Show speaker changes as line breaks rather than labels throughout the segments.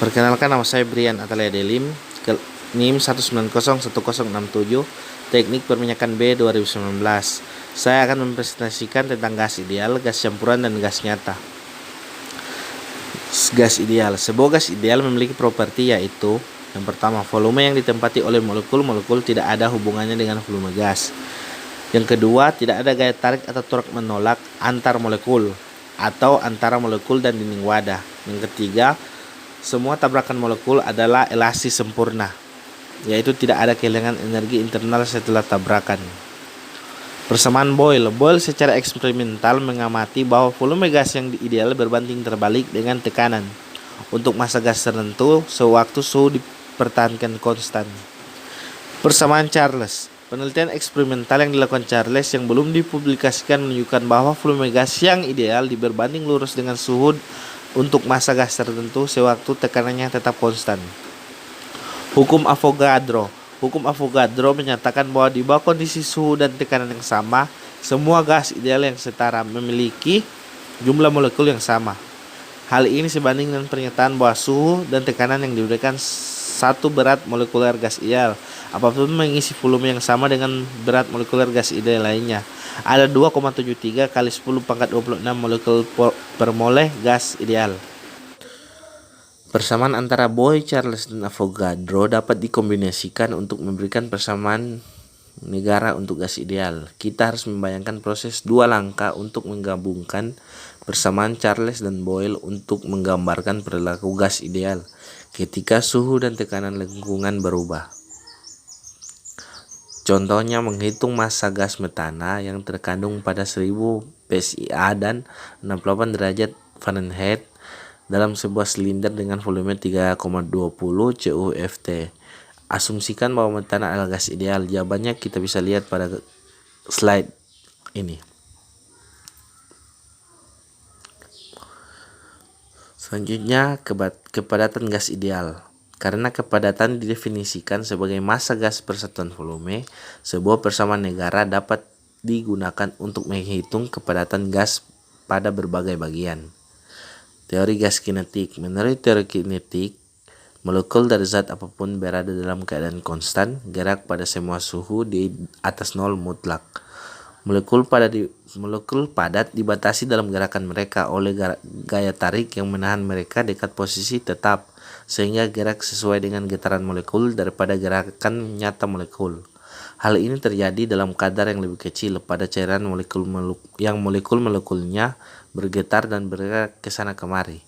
Perkenalkan, nama saya Brian Atalia Delim, NIM 1901067, Teknik Perminyakan B 2019. Saya akan mempresentasikan tentang gas ideal, gas campuran, dan gas nyata. Gas ideal. Sebuah gas ideal memiliki properti yaitu: yang pertama, volume yang ditempati oleh molekul-molekul tidak ada hubungannya dengan volume gas. Yang kedua, tidak ada gaya tarik atau tork menolak antar molekul atau antara molekul dan dinding wadah. Yang ketiga, semua tabrakan molekul adalah elastis sempurna, yaitu tidak ada kehilangan energi internal setelah tabrakan. Persamaan Boyle secara eksperimental mengamati bahwa volume gas yang ideal berbanding terbalik dengan tekanan untuk massa gas tertentu sewaktu suhu dipertahankan konstan. Persamaan Charles. Penelitian eksperimental yang dilakukan Charles yang belum dipublikasikan menunjukkan bahwa volume gas yang ideal berbanding lurus dengan suhu untuk massa gas tertentu sewaktu tekanannya tetap konstan. Hukum Avogadro. Hukum Avogadro menyatakan bahwa di bawah kondisi suhu dan tekanan yang sama, semua gas ideal yang setara memiliki jumlah molekul yang sama. Hal ini sebanding dengan pernyataan bahwa suhu dan tekanan yang diberikan satu berat molekuler gas ideal apapun mengisi volume yang sama dengan berat molekuler gas ideal lainnya. Ada 2,73 kali 10⁻26 molekul per mole gas ideal. Persamaan antara Boyle, Charles, dan Avogadro dapat dikombinasikan untuk memberikan persamaan negara untuk gas ideal. Kita harus membayangkan proses dua langkah untuk menggabungkan persamaan Charles dan Boyle untuk menggambarkan perilaku gas ideal ketika suhu dan tekanan lingkungan berubah. Contohnya, menghitung massa gas metana yang terkandung pada 1000 pSi dan 68 derajat Fahrenheit dalam sebuah silinder dengan volume 3,20 CuFT. Asumsikan bahwa metana adalah gas ideal. Jawabannya kita bisa lihat pada slide ini. Selanjutnya, kepadatan gas ideal. Karena kepadatan didefinisikan sebagai massa gas per satuan volume, sebuah persamaan negara dapat digunakan untuk menghitung kepadatan gas pada berbagai bagian. Teori gas kinetik. Menurut teori kinetik, molekul dari zat apapun berada dalam keadaan konstan, gerak pada semua suhu di atas nol mutlak. Molekul padat dibatasi dalam gerakan mereka oleh gaya tarik yang menahan mereka dekat posisi tetap, sehingga gerak sesuai dengan getaran molekul daripada gerakan nyata molekul. Hal ini terjadi dalam kadar yang lebih kecil pada cairan molekul-molekulnya bergetar dan bergerak ke sana kemari.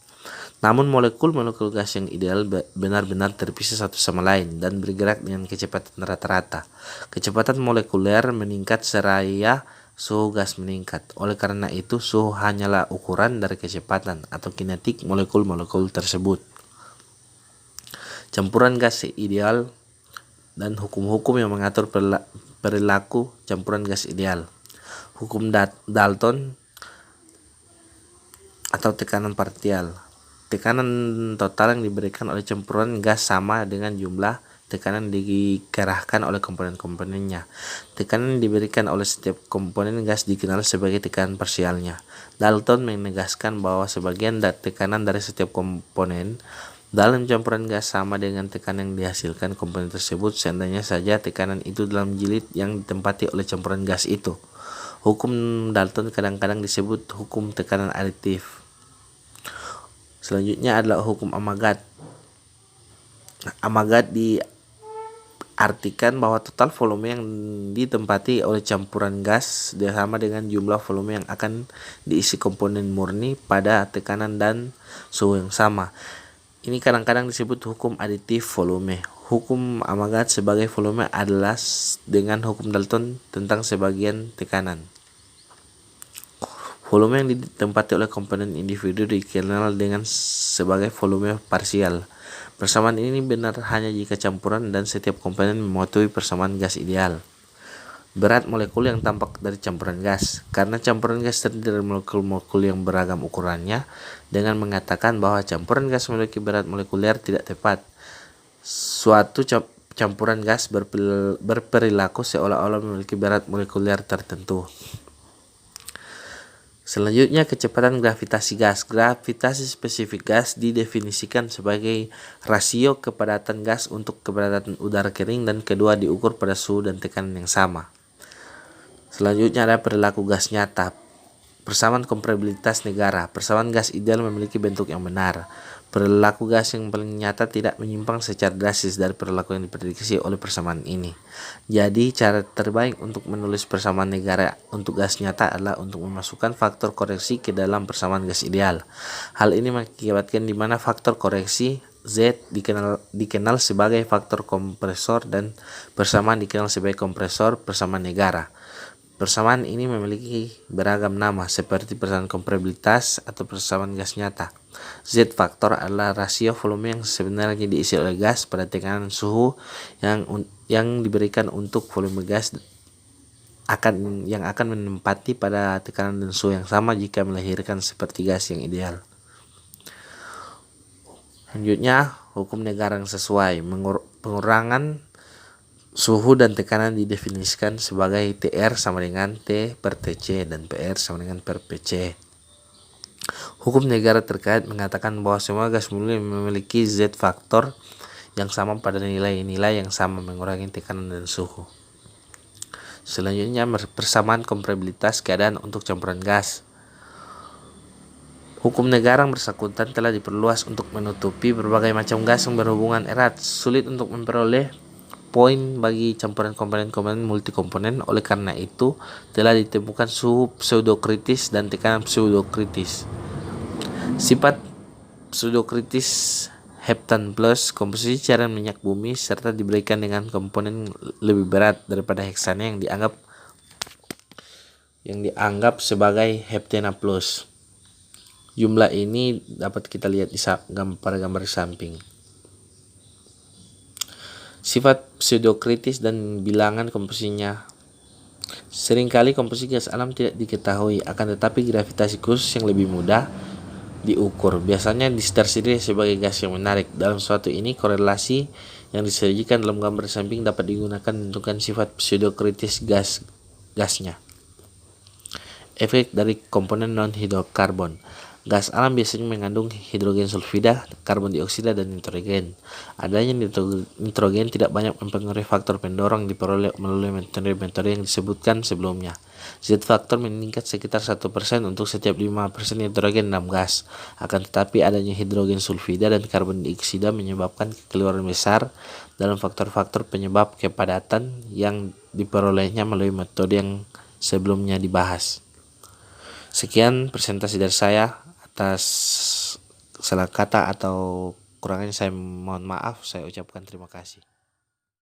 Namun molekul-molekul gas yang ideal benar-benar terpisah satu sama lain dan bergerak dengan kecepatan rata-rata. Kecepatan molekuler meningkat seraya suhu gas meningkat. Oleh karena itu, suhu hanyalah ukuran dari kecepatan atau kinetik molekul-molekul tersebut. Campuran gas ideal dan hukum-hukum yang mengatur perilaku campuran gas ideal. Hukum Dalton atau tekanan partial. Tekanan total yang diberikan oleh campuran gas sama dengan jumlah tekanan dikerahkan oleh komponen-komponennya. Tekanan yang diberikan oleh setiap komponen gas dikenal sebagai tekanan parsialnya. Dalton menegaskan bahwa sebagian tekanan dari setiap komponen dalam campuran gas sama dengan tekanan yang dihasilkan komponen tersebut, seandainya saja tekanan itu dalam jilid yang ditempati oleh campuran gas itu. Hukum Dalton kadang-kadang disebut hukum tekanan aditif. Selanjutnya adalah hukum Amagat. Amagat diartikan bahwa total volume yang ditempati oleh campuran gas sama dengan jumlah volume yang akan diisi komponen murni pada tekanan dan suhu yang sama. Ini kadang-kadang disebut hukum aditif volume. Hukum Amagat sebagai volume adalah dengan hukum Dalton tentang sebagian tekanan. Volume yang ditempati oleh komponen individu dikenal dengan sebagai volume parsial. Persamaan ini benar hanya jika campuran dan setiap komponen mematuhi persamaan gas ideal. Berat molekul yang tampak dari campuran gas. Karena campuran gas terdiri dari molekul-molekul yang beragam ukurannya, dengan mengatakan bahwa campuran gas memiliki berat molekuler tidak tepat. Suatu campuran gas berperilaku seolah-olah memiliki berat molekuler tertentu. Selanjutnya, kecepatan gravitasi gas. Gravitasi spesifik gas didefinisikan sebagai rasio kepadatan gas untuk kepadatan udara kering dan kedua diukur pada suhu dan tekanan yang sama. Selanjutnya ada perilaku gas nyata. Persamaan komparabilitas negara. Persamaan gas ideal memiliki bentuk yang benar. Perilaku gas yang paling nyata tidak menyimpang secara drastis dari perilaku yang diprediksi oleh persamaan ini. Jadi, cara terbaik untuk menulis persamaan negara untuk gas nyata adalah untuk memasukkan faktor koreksi ke dalam persamaan gas ideal. Hal ini mengakibatkan di mana faktor koreksi Z dikenal sebagai faktor kompresor dan persamaan dikenal sebagai kompresor persamaan negara. Persamaan ini memiliki beragam nama seperti persamaan komparabilitas atau persamaan gas nyata. Z faktor adalah rasio volume yang sebenarnya diisi oleh gas pada tekanan suhu yang diberikan untuk volume gas yang akan menempati pada tekanan dan suhu yang sama jika melahirkan seperti gas yang ideal. Selanjutnya, hukum negara yang sesuai. Pengurangan suhu dan tekanan didefinisikan sebagai TR sama dengan T per TC dan PR sama dengan per PC. Hukum negara terkait mengatakan bahwa semua gas mulia memiliki Z faktor yang sama pada nilai-nilai yang sama mengurangi tekanan dan suhu. Selanjutnya, persamaan komparabilitas keadaan untuk campuran gas. Hukum negara yang bersangkutan telah diperluas untuk menutupi berbagai macam gas yang berhubungan erat, sulit untuk memperoleh poin bagi campuran komponen-komponen multikomponen. Oleh karena itu, telah ditemukan suhu pseudokritis dan tekanan pseudokritis. Sifat pseudokritis heptan plus komposisi cairan minyak bumi serta diberikan dengan komponen lebih berat daripada heksana yang dianggap sebagai heptana plus. Jumlah ini dapat kita lihat pada gambar di samping. Sifat pseudokritis dan bilangan komposisinya. Seringkali komposisi gas alam tidak diketahui, akan tetapi gravitasi khusus yang lebih mudah diukur. Biasanya tersedianya sebagai gas yang menarik. Dalam suatu ini, korelasi yang disajikan dalam gambar samping dapat digunakan menentukan sifat pseudokritis gasnya. Efek dari komponen non-hidrokarbon. Gas alam biasanya mengandung hidrogen sulfida, karbon dioksida, dan nitrogen. Adanya nitrogen tidak banyak mempengaruhi faktor pendorong diperoleh melalui metode yang disebutkan sebelumnya. Z faktor meningkat sekitar 1% untuk setiap 5% nitrogen dalam gas. Akan tetapi adanya hidrogen sulfida dan karbon dioksida menyebabkan kekeluaran besar dalam faktor-faktor penyebab kepadatan yang diperolehnya melalui metode yang sebelumnya dibahas. Sekian presentasi dari saya. Atas salah kata atau kurangnya saya mohon maaf, saya ucapkan terima kasih.